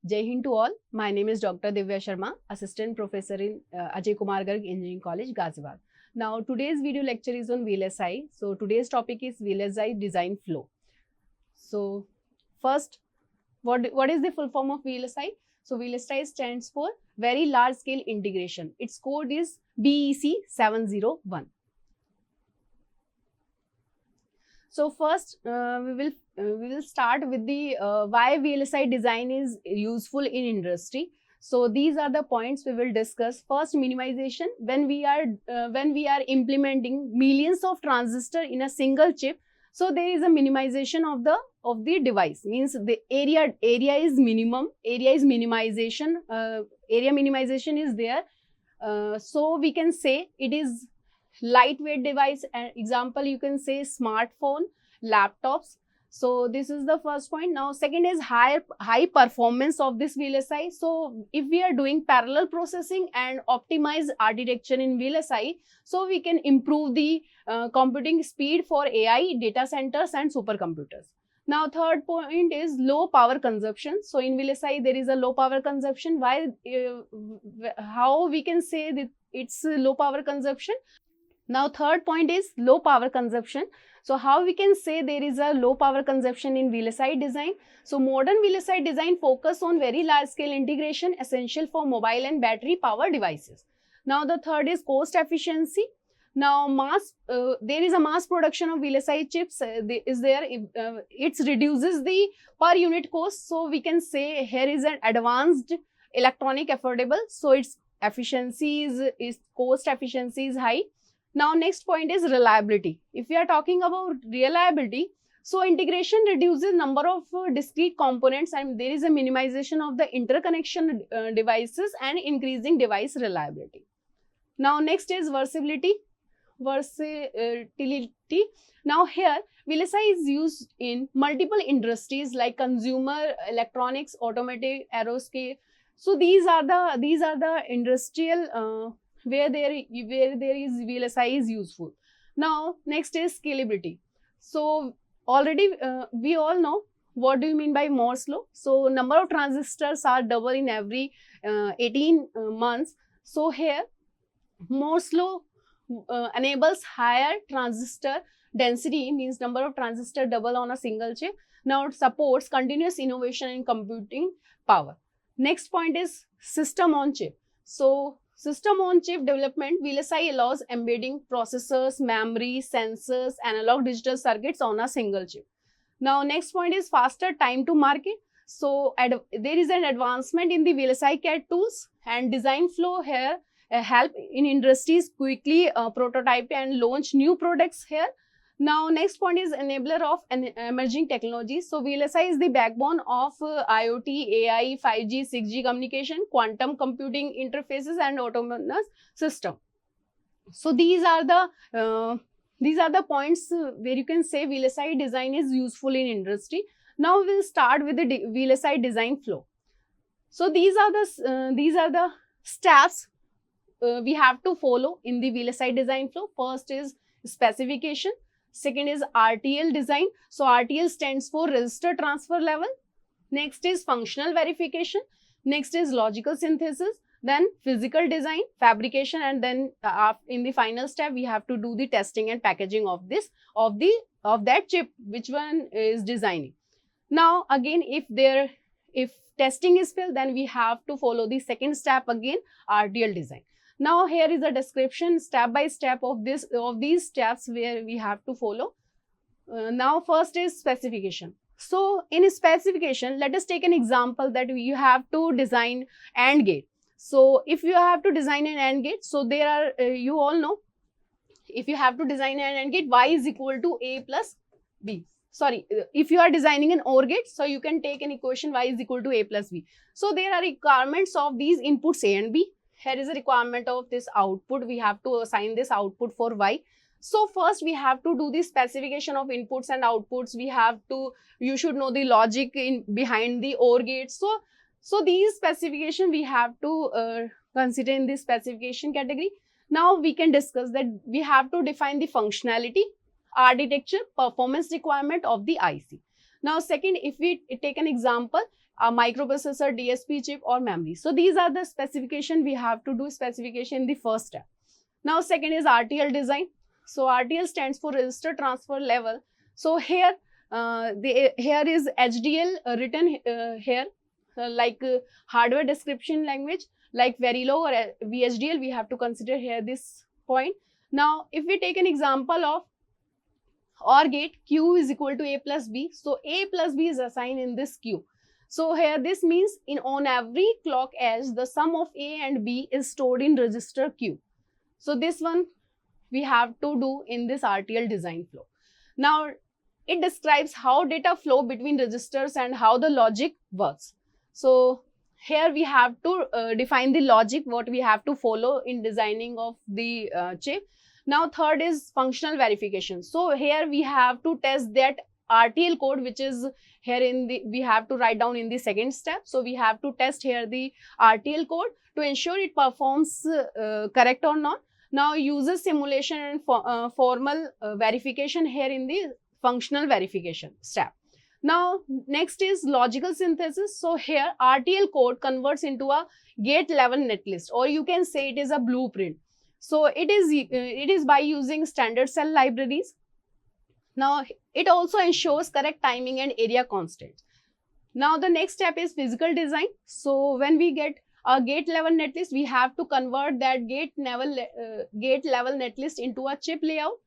Jai Hind to all. My name is Dr. Divya Sharma, Assistant Professor in Ajay Kumar Garg Engineering College, Ghaziabad. Now, today's video lecture is on VLSI. So, today's topic is VLSI Design Flow. So, first, what is the full form of VLSI? So, VLSI stands for Very Large Scale Integration. Its code is BEC 701. So first, we will start with the why VLSI design is useful in industry. So these are the points we will discuss. First, minimization. When we are implementing millions of transistor in a single chip, so there is a minimization of the device. Means the area is minimum. Area is minimization. Area minimization is there. So we can say it is lightweight device. Example, you can say smartphone, laptops. So this is the first point. Now second is high performance of this VLSI. So if we are doing parallel processing and optimized architecture in VLSI, so we can improve the computing speed for AI, data centers and supercomputers. Now third point is low power consumption. So in VLSI there is a low power consumption. Why? How we can say that it's low power consumption? Now third point is low power consumption. So how we can say there is a low power consumption in VLSI design? So modern VLSI design focus on very large scale integration essential for mobile and battery power devices. Now the third is cost efficiency. Now there is a mass production of VLSI chips it reduces the per unit cost. So we can say here is an advanced electronic affordable. So its efficiency is cost efficiency is high. Now next point is reliability. If we are talking about reliability, so integration reduces number of discrete components and there is a minimization of the interconnection devices and increasing device reliability. Now next is versatility. Now here VLSI is used in multiple industries like consumer, electronics, automotive, aerospace. So these are the industrial where there is VLSI is useful. Now next is scalability. So already we all know what do you mean by Moore's law. So number of transistors are double in every 18 months. So here Moore's law enables higher transistor density, means number of transistor double on a single chip. Now it supports continuous innovation in computing power. Next point is system on chip. So system on chip development, VLSI allows embedding processors, memory, sensors, analog digital circuits on a single chip. Now next point is faster time to market. So there is an advancement in the VLSI CAD tools and design flow here help in industries quickly prototype and launch new products here. Now next point is enabler of emerging technologies. So VLSI is the backbone of IoT, AI, 5G, 6G communication, quantum computing interfaces and autonomous system. So these are the points where you can say VLSI design is useful in industry. Now we'll start with the VLSI design flow. So these are the steps we have to follow in the VLSI design flow. First is specification. Second is RTL design. So RTL stands for register transfer level. Next is functional verification. Next is logical synthesis. Then physical design, fabrication, and then in the final step we have to do the testing and packaging of that chip which one is designing. Now again, if testing is failed, then we have to follow the second step again, RTL design. Now here is a description step by step of these steps where we have to follow. Now first is specification. So in specification, let us take an example that you have to design AND gate. So if you have to design an AND gate, so there are you all know, if you have to design an AND gate, y is equal to a plus b. Sorry, if you are designing an OR gate, so you can take an equation y is equal to a plus b. So there are requirements of these inputs a and b. Here is a requirement of this output. We have to assign this output for y. So first we have to do the specification of inputs and outputs. You should know the logic behind the OR gate. So these specification we have to consider in this specification category. Now we can discuss that we have to define the functionality, architecture, performance requirement of the IC. Now second, if we take an example, a microprocessor, DSP chip or memory. So these are the specification we have to do specification in the first step. Now second is RTL design. So RTL stands for register transfer level. So here here is HDL written here like hardware description language like Verilog or VHDL. We have to consider here this point. Now if we take an example of OR gate, Q is equal to A plus B. So A plus B is assigned in this Q. So here this means on every clock edge, the sum of A and B is stored in register Q. So this one we have to do in this RTL design flow. Now it describes how data flow between registers and how the logic works. So here we have to define the logic, what we have to follow in designing of the chip. Now third is functional verification. So here we have to test that RTL code, which is here in the, we have to write down in the second step. So we have to test here the RTL code to ensure it performs correct or not. Now uses simulation and formal verification here in the functional verification step. Now next is logical synthesis. So here RTL code converts into a gate level netlist, or you can say it is a blueprint. So it is by using standard cell libraries. Now it also ensures correct timing and area constants. Now the next step is physical design. So when we get a gate level netlist, we have to convert that gate level netlist into a chip layout.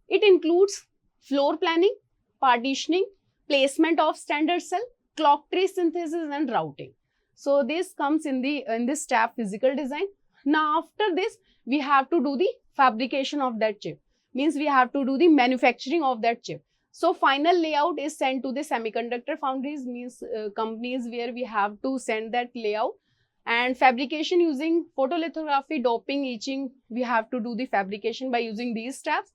It includes floor planning, partitioning, placement of standard cell, clock tree synthesis and routing. So this comes in this step physical design. Now after this we have to do the fabrication of that chip. Means we have to do the manufacturing of that chip. So final layout is sent to the semiconductor foundries, means companies where we have to send that layout. And fabrication using photolithography, doping, etching, we have to do the fabrication by using these steps.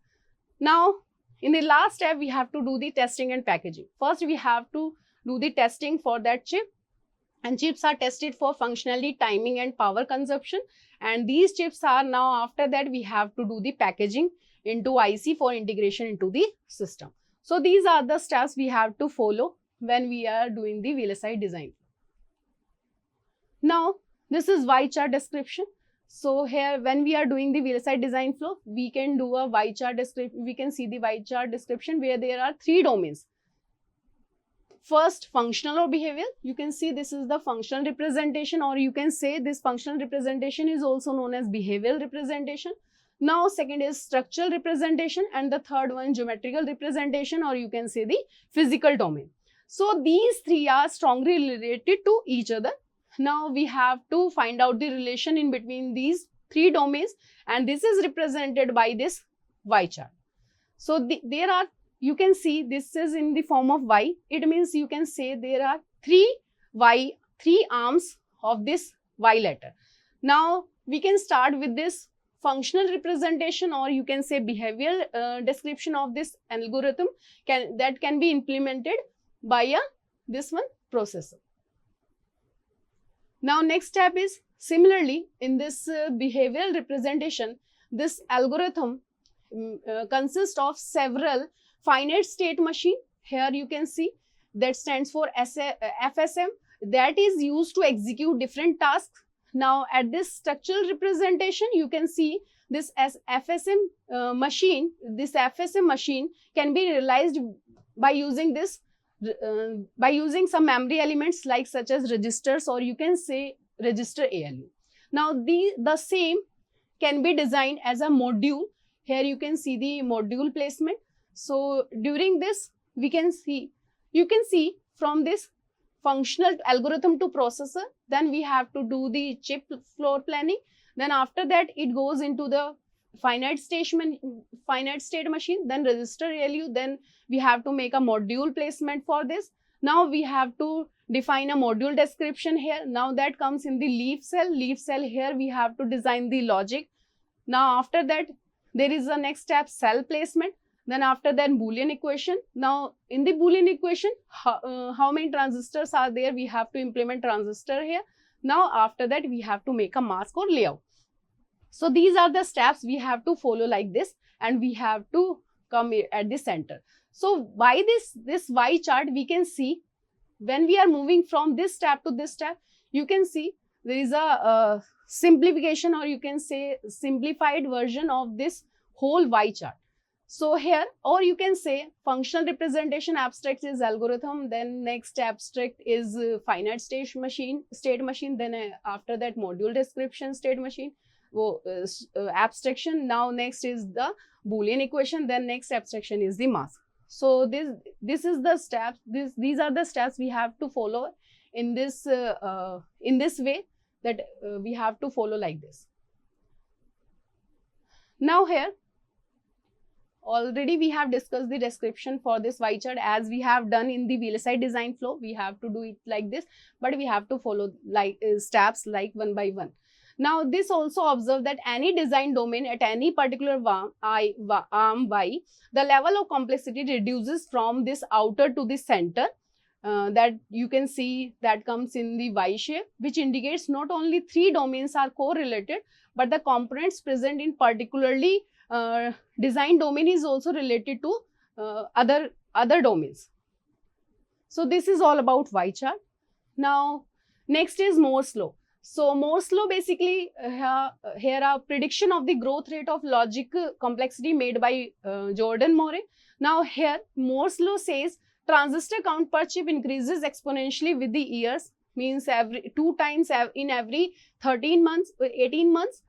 Now in the last step we have to do the testing and packaging. First we have to do the testing for that chip, and chips are tested for functionality, timing and power consumption. And these chips are now, after that we have to do the packaging into IC for integration into the system. So these are the steps we have to follow when we are doing the VLSI design. Now this is Y chart description. So here when we are doing the VLSI design flow, we can do a Y chart description. We can see the Y chart description where there are three domains. First, functional or behavioral. You can see this is the functional representation, or you can say this functional representation is also known as behavioral representation. Now second is structural representation, and the third one geometrical representation, or you can say the physical domain. So these three are strongly related to each other. Now we have to find out the relation in between these three domains, and this is represented by this Y chart. So there are, you can see this is in the form of Y. It means you can say there are three arms of this Y letter. Now we can start with this functional representation, or you can say behavioral description of this algorithm that can be implemented by this one processor. Now next step is, similarly in this behavioral representation, this algorithm consists of several finite state machine. Here you can see that stands for FSM, that is used to execute different tasks. Now at this structural representation, you can see this as FSM machine. This FSM machine can be realized by using this by using some memory elements like such as registers, or you can say register ALU. Now the same can be designed as a module. Here you can see the module placement. So during this we can see, you can see from this functional algorithm to processor, then we have to do the chip floor planning. Then after that it goes into the finite state machine, then register ALU, then we have to make a module placement for this. Now we have to define a module description here. Now that comes in the leaf cell. Here we have to design the logic. Now after that there is the next step, cell placement. Then after that Boolean equation. Now in the Boolean equation, how many transistors are there? We have to implement transistor here. Now after that we have to make a mask or layout. So these are the steps we have to follow like this, and we have to come at the center. So by this Y chart we can see when we are moving from this step to this step, you can see there is a simplification, or you can say simplified version of this whole Y chart. So here, or you can say functional representation abstract is algorithm, then next abstract is finite state machine, then after that module description state machine, abstraction. Now next is the Boolean equation, then next abstraction is the mask. So this is the steps, these are the steps we have to follow in this way, that we have to follow like this. Now here, already we have discussed the description for this Y chart as we have done in the VLSI design flow. We have to do it like this, but we have to follow like steps like one by one. Now this also observe that any design domain at any particular arm Y, the level of complexity reduces from this outer to the center. That you can see that comes in the Y shape, which indicates not only 3 domains are correlated, but the components present in particularly design domain is also related to other domains. So this is all about Y chart. Now next is Moore's law. So Moore's law basically here a prediction of the growth rate of logic complexity made by Jordan Moore. Now here Moore's law says transistor count per chip increases exponentially with the years, means every 2 times in every 13 months, 18 months.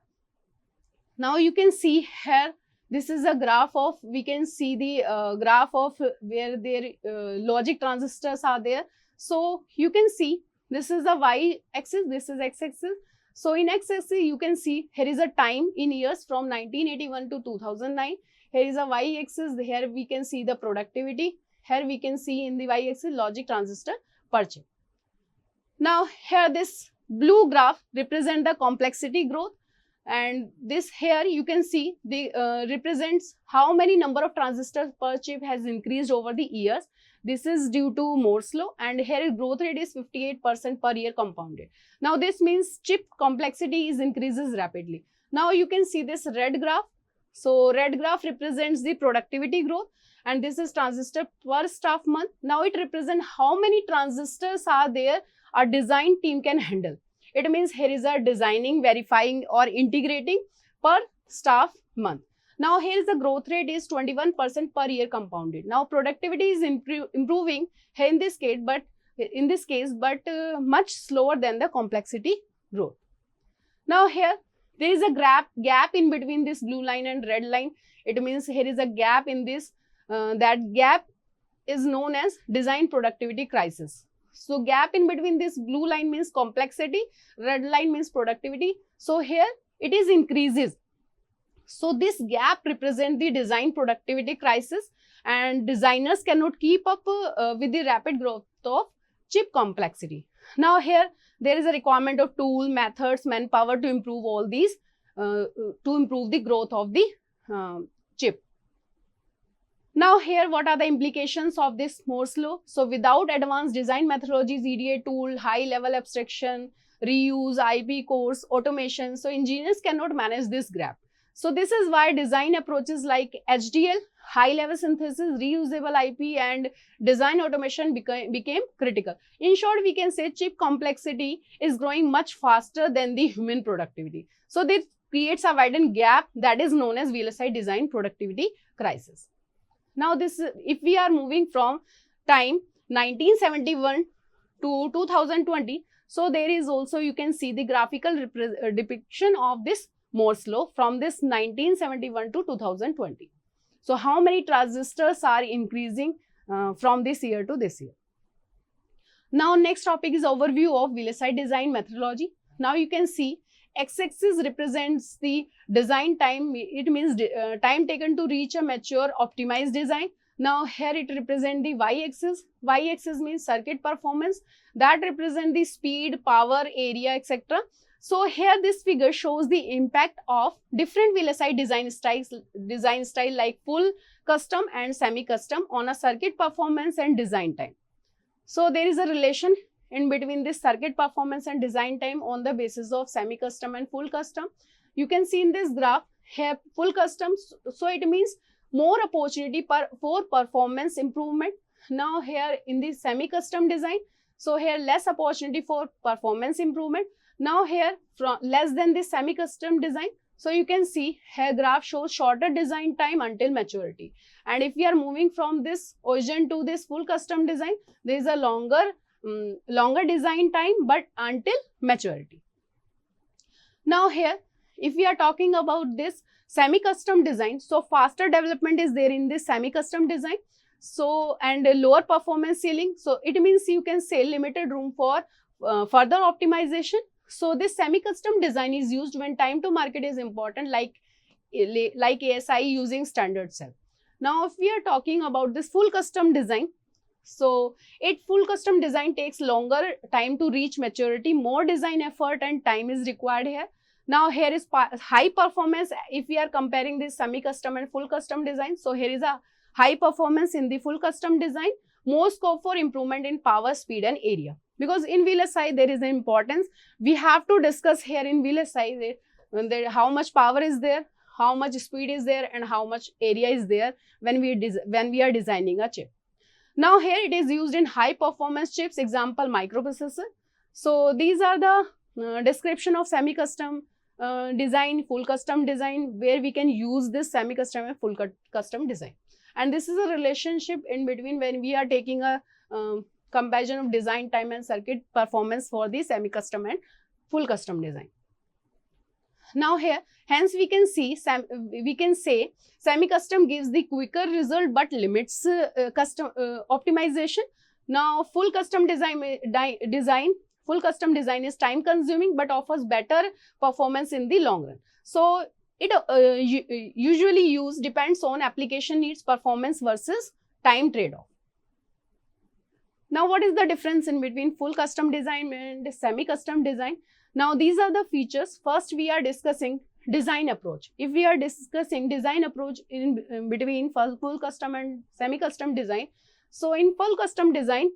Now you can see here, this is a graph of, we can see the graph of where their logic transistors are there. So you can see this is the Y axis, this is X axis. So in X axis you can see here is a time in years from 1981 to 2009. Here is a Y axis, here we can see the productivity. Here we can see in the Y axis logic transistor per chip. Now here this blue graph represent the complexity growth, and this here you can see the represents how many number of transistors per chip has increased over the years. This is due to Moore's law, and here growth rate is 58% per year compounded. Now this means chip complexity increases rapidly. Now you can see this red graph. So red graph represents the productivity growth, and this is transistor per staff month. Now it represents how many transistors are there a design team can handle. It means here is a designing, verifying or integrating per staff month. Now here is the growth rate is 21% per year compounded. Now productivity is improving here in this case, but much slower than the complexity growth. Now here there is a gap in between this blue line and red line. It means here is a gap in this. That gap is known as design productivity crisis. So gap in between this blue line means complexity, red line means productivity. So here it is increases. So this gap represents the design productivity crisis, and designers cannot keep up with the rapid growth of chip complexity. Now here there is a requirement of tool, methods, manpower to improve all these, to improve the growth of the chip. Now here what are the implications of this Moore's law? So without advanced design methodologies, EDA tool, high level abstraction, reuse, IP cores, automation, so engineers cannot manage this gap. So this is why design approaches like HDL, high level synthesis, reusable IP and design automation became critical. In short, we can say chip complexity is growing much faster than the human productivity. So this creates a widened gap that is known as VLSI design productivity crisis. Now this, if we are moving from time 1971 to 2020, so there is also, you can see the graphical depiction of this Moore's law from this 1971 to 2020. So how many transistors are increasing from this year to this year. Now next topic is overview of VLSI design methodology. Now you can see x-axis represents the design time. It means time taken to reach a mature optimized design. Now here it represents the y-axis. Y-axis means circuit performance, that represents the speed, power, area, etc. So here this figure shows the impact of different VLSI design style like full custom and semi-custom on a circuit performance and design time. So there is a relation in between this circuit performance and design time on the basis of semi-custom and full custom. You can see in this graph here full custom, so it means more opportunity for performance improvement. Now here in the semi-custom design, So here less opportunity for performance improvement. Now here from less than this semi-custom design. So you can see here graph shows shorter design time until maturity. And if we are moving from this origin to this full custom design, there is a longer design time but until maturity. Now here, if we are talking about this semi-custom design, so faster development is there in this semi-custom design. So, and a lower performance ceiling. So, it means you can say limited room for further optimization. So, this semi-custom design is used when time to market is important, like ASI using standard cell. Now, if we are talking about this full custom design, so full custom design takes longer time to reach maturity, more design effort and time is required here. Now here is high performance. If we are comparing this semi-custom and full custom design, so here is a high performance in the full custom design, more scope for improvement in power, speed and area. Because in VLSI there is an importance. We have to discuss here in VLSI how much power is there, how much speed is there and how much area is there when we are designing a chip. Now here it is used in high performance chips, example microprocessor. So these are the description of semi-custom design, full custom design, where we can use this semi-custom and full custom design. And this is a relationship in between when we are taking a comparison of design time and circuit performance for the semi-custom and full custom design. Now here, hence we can say semi-custom gives the quicker result but limits custom optimization. Now full custom design is time consuming but offers better performance in the long run. So it usually depends on application needs, performance versus time trade-off. Now what is the difference in between full custom design and semi-custom design? Now these are the features. First we are discussing design approach. If we are discussing design approach in between full custom and semi-custom design, so in full custom design,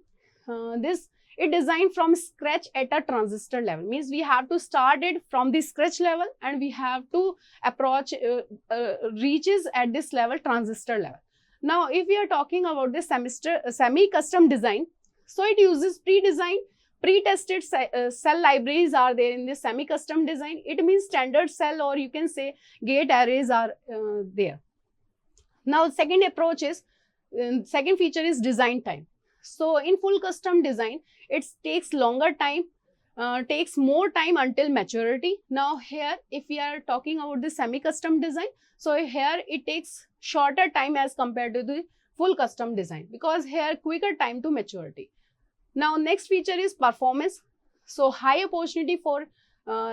it designed from scratch at a transistor level, means we have to start it from the scratch level and we have to approach reaches at this level, transistor level. Now if we are talking about this semi-custom design, so it uses pre-tested cell libraries are there in this semi-custom design. It means standard cell or you can say gate arrays are there. Now second feature is design time. So in full custom design, it takes longer time, takes more time until maturity. Now here, if we are talking about the semi-custom design, so here it takes shorter time as compared to the full custom design, because here quicker time to maturity. Now next feature is performance. So high opportunity for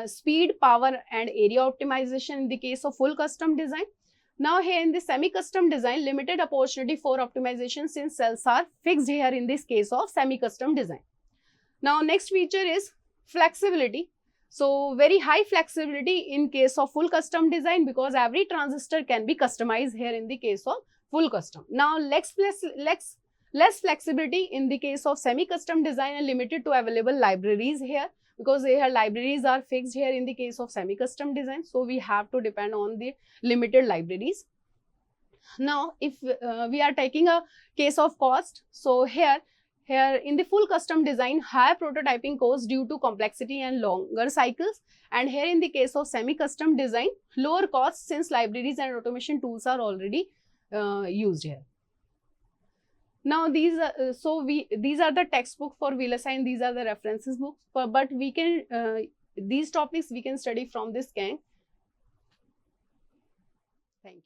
speed, power and area optimization in the case of full custom design. Now here in the semi-custom design, limited opportunity for optimization since cells are fixed here in this case of semi-custom design. Now next feature is flexibility. So very high flexibility in case of full custom design, because every transistor can be customized here in the case of full custom. Now less flexibility in the case of semi-custom design and limited to available libraries here, because here libraries are fixed here in the case of semi-custom design. So we have to depend on the limited libraries. Now if we are taking a case of cost, so here in the full custom design, higher prototyping cost due to complexity and longer cycles, and here in the case of semi-custom design, lower costs since libraries and automation tools are already used here. Now these are the textbook for VLSI and these are the references books. But we can these topics we can study from this Gang. Thank you.